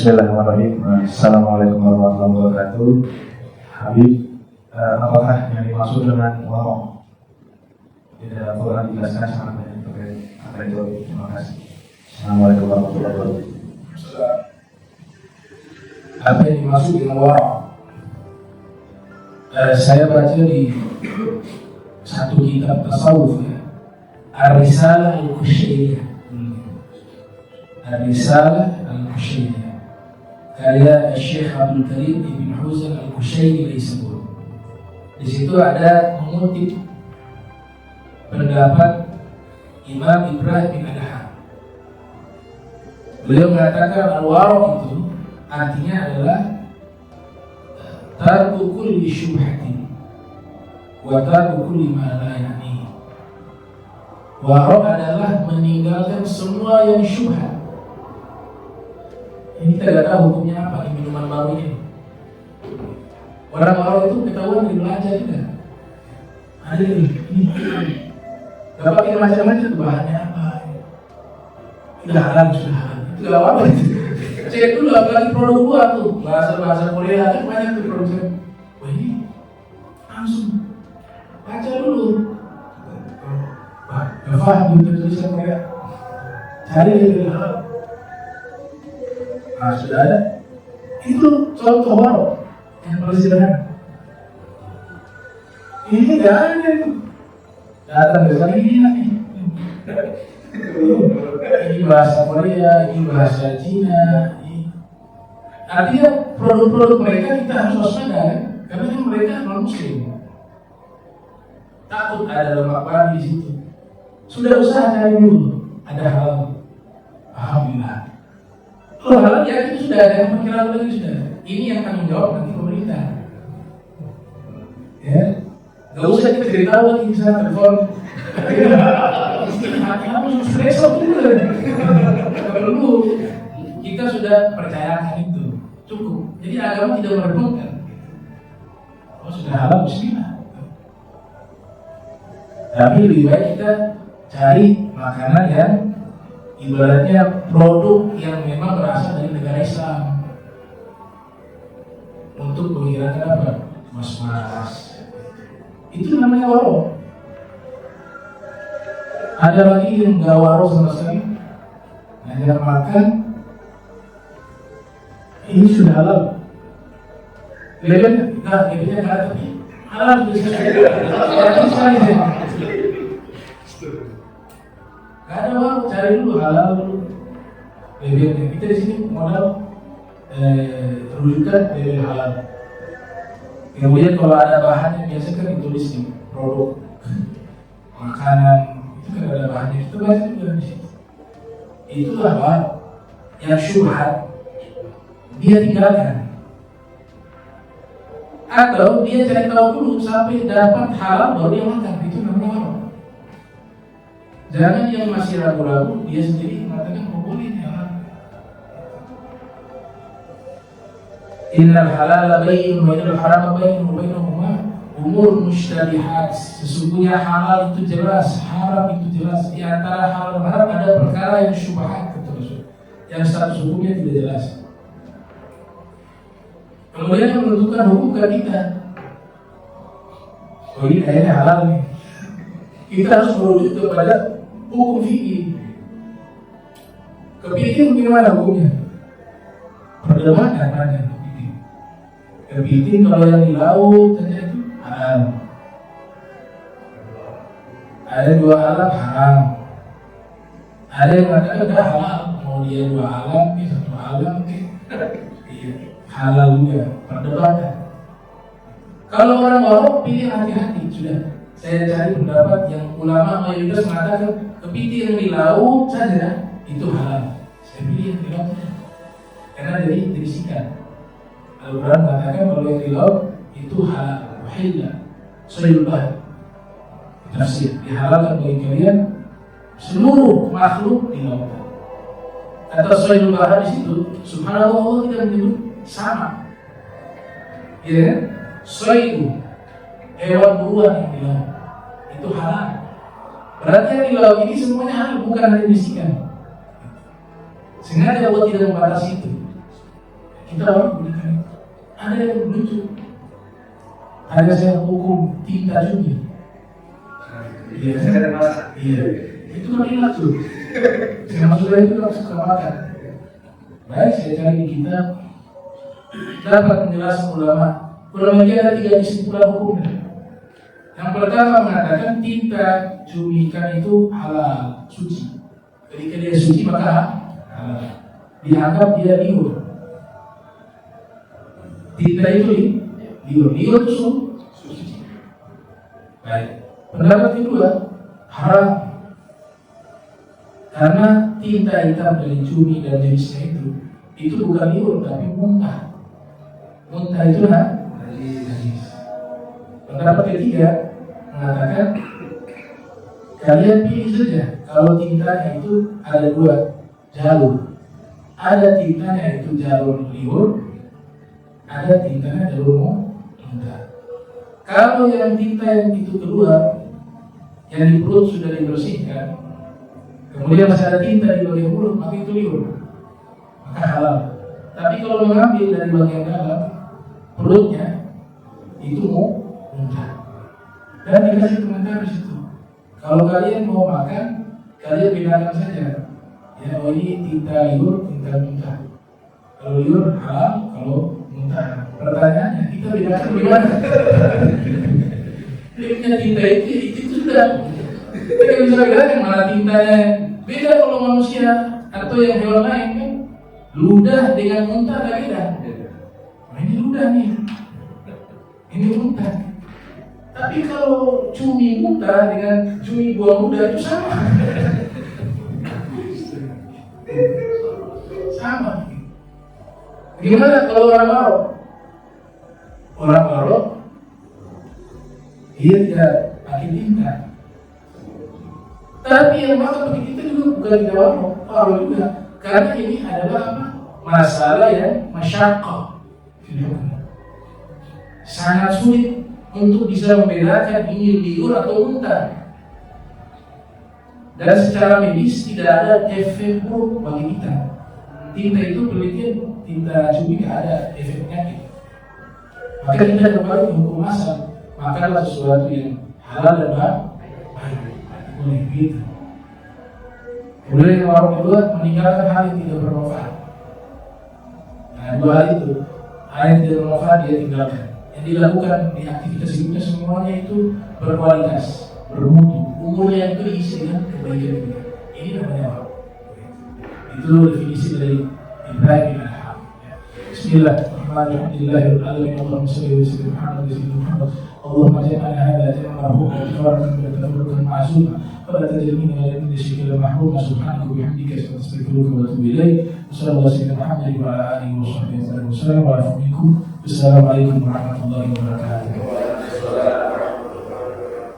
Bismillahirrahmanirrahim. Assalamualaikum warahmatullahi wabarakatuh. Habib, apakah yang dimaksud dengan warok? Di dalam Quran dijelaskan sangat banyak terkait apa itu. Terima kasih. Assalamualaikum warahmatullahi wabarakatuh. Apa yang dimaksud dengan warok? Saya baca di satu kitab tasawuf, ya, Ar-Risalah Al-Qushayriyah. Ar-Risalah Al-Qushayriyah karya Syekh Abdul Karim Ibn Huzan Al-Qushayri Laisabur. Di situ ada mengutip pendapat Imam Ibrahim bin Adham. Beliau mengatakan al-wara' itu artinya adalah tarku kulli syubhatin wa tarku kulli ma la ya'ni. Wara' adalah meninggalkan semua yang syubhat. Ini kita tidak tahu hukumnya apa di minuman baru ini. Orang-orang itu ketahuan di belanja tidak. Ada ini nggak pakai macam-macam itu bahannya apa? Sudah halal, sudah halal. Itu nggak apa-apa. Cek dulu apalagi produk luar tuh, bahasa Korea kan banyak tuh produk. Wah ini langsung baca dulu. Nggak paham gitu tulisan Korea. Cari yang halal. Nah, sudah ada. Itu contoh warok yang paling sederhana. Ini tidak ada itu. Datang dari sana ini lagi. Ini bahasa Korea, ini bahasa Cina. Artinya produk-produk mereka kita harus waspada, karena kan mereka non Muslim. Takut ada lemak babi di situ. Sudah usaha cari dulu. Ada halal. Alhamdulillah. Kalau halal ya itu sudah ada, yang perkiraan lagi sudah. Ini yang tanggung jawab nanti pemerintah. Ya, nggak usah kita cerita lagi misalnya telepon. Hati kamu stres dulu. Nggak perlu. Kita sudah percayakan itu cukup. Jadi agama tidak merepotkan. Oh sudah halal bismillah. Tapi lebih baik kita cari makanan yang ibaratnya produk yang memang berasal dari negara Islam untuk menghilangkan apa? Mas-mas. Itu namanya waro. Ada lagi yang nggak waro sama sekali, hanya makan. Ini sudah halal. Lebihnya nggak ada tapi halal bisa. Gak ada waro, cari dulu halal dulu. Lebihnya kita di sini modal rujukan lebih halal. Kemudian kalau ada bahannya biasa kan ditulis di produk makanan itu kan ada bahannya, itu baca juga di situ. Itulah waro yang syubhat dia tinggalkan, atau dia cari tahu dulu sampai dapat halal baru dia makan. Itu namanya waro. Jangan yang masih ragu-ragu dia sendiri mengatakan boleh ya. Innal halala bayyin wa innal harama bayyin wa bainahuma umur mushtabihat. Sesungguhnya halal itu jelas, haram itu jelas. Di antara halal dan haram ada perkara yang syubhat, yang status hukumnya tidak jelas. Kemudian menentukan hukum ke kita. Oh ini kayaknya halal nih. Kita harus merujuk kepada hukum fikih. Kepiting bagaimana hukumnya? Perdebatan banyak kepiting. Kepiting kalau yang di laut saja itu halal. Ada dua alam haram. Ada yang mengatakan tidak halal. Mau dia dua alam, satu alam, halal juga. Perdebatan. Kalau orang waro pilih hati-hati sudah. Saya cari pendapat yang ulama mayoritas mengatakan kepiting yang di laut saja itu halal. Saya pilih yang di laut saja karena dari sikat. Al-Quran mengatakan kalau yang di laut itu halal, wahilla, sayyul bahr. Tafsir dihalalkan bagi kalian seluruh makhluk di laut. Kata sayyul bahr di situ, subhanallah Allah tidak menyebut sama. Ya, sayyul hewan buruan yang di laut itu halal. Berarti yang di laut ini semuanya halal, bukan hanya bisikan. Sengaja Allah tidak membatasi itu. Kita orang berikan. Ada yang lucu. Ada saya hukum tinta cumi. Iya. Itu kan enak tuh. Sama sudah itu langsung ke makan. Baik, saya cari di kitab. Dapat penjelasan ulama. Ulama ini ada 3 kesimpulan hukumnya. Yang pertama mengatakan tinta cumi ikan itu halal, suci. Ketika dia suci maka halal. Dianggap dia liur. Tinta itu liur itu suci. Baik. Pendapat kedua haram. Karena tinta hitam dari cumi dan jenisnya itu bukan liur tapi muntah. Muntah itu najis. Pendapat ketiga mengatakan kalian pilih saja. Kalau tintanya itu ada 2 jalur. Ada tintanya itu jalur liur, ada tintanya jalur muntah. Kalau yang tinta yang itu kedua, yang di perut sudah dibersihkan, kemudian masih ada tinta di bagian mulut, maka itu liur, maka halal. Tapi kalau mengambil dari bagian dalam perutnya, itu muntah. Dan dikasih komentar di situ. Kalau kalian mau makan, kalian bedakan saja. Ya, oh ini tinta liur, tinta muntah. Kalau liur halal, kalau muntah. Pertanyaannya, kita bedakan gimana? Dia punya tinta itu sudah. Kita bisa bilang yang mana tintanya. Beda kalau manusia atau yang hewan lain kan. Ludah dengan muntah tak beda. Nah, ini ludah nih. Ini muntah. Tapi kalau cumi muntah dengan cumi buang ludah itu sama. Sama. Gimana kalau orang Marok? Orang Marok dia tidak pakai tinta. Tapi yang makan pakai tinta juga bukan tidak Marok juga. Karena ini adalah apa? Masalah yang masyaqqah. Sangat sulit untuk bisa membedakan ini liur atau muntah. Dan secara medis tidak ada efek buruk bagi kita. Tinta itu penelitian tinta cumi tidak ada efek penyakit. Maka kita kembali ke hukum asal. Makanlah sesuatu yang halal dan baik. Boleh begitu. Kemudian yang orang kedua meninggalkan hal yang tidak bermanfaat. Nah, 2 hal itu, hal yang tidak bermanfaat dia tinggalkan. Yang dilakukan di aktivitas hidupnya semuanya itu berkualitas, bermutu. Umurnya yang terisi dengan kebaikan dunia. Ini namanya apa? Itu definisi dari Ibrahim bin Adham. Bismillahirrahmanirrahim. Allahumma shalli wa sallim ala sayyidina Muhammad. Allahumma ja'alna hadha jam'an marhuman ikhwanan wa tafarruqan ma'suma. Fala taj'alna min shirkil mahrum. Subhanaka wa bihamdika astaghfiruka wa atubu ilaik. Sallallahu alaihi Muhammad wa ala alihi wa sahbihi wa sallam. Assalamualaikum warahmatullahi wabarakatuh.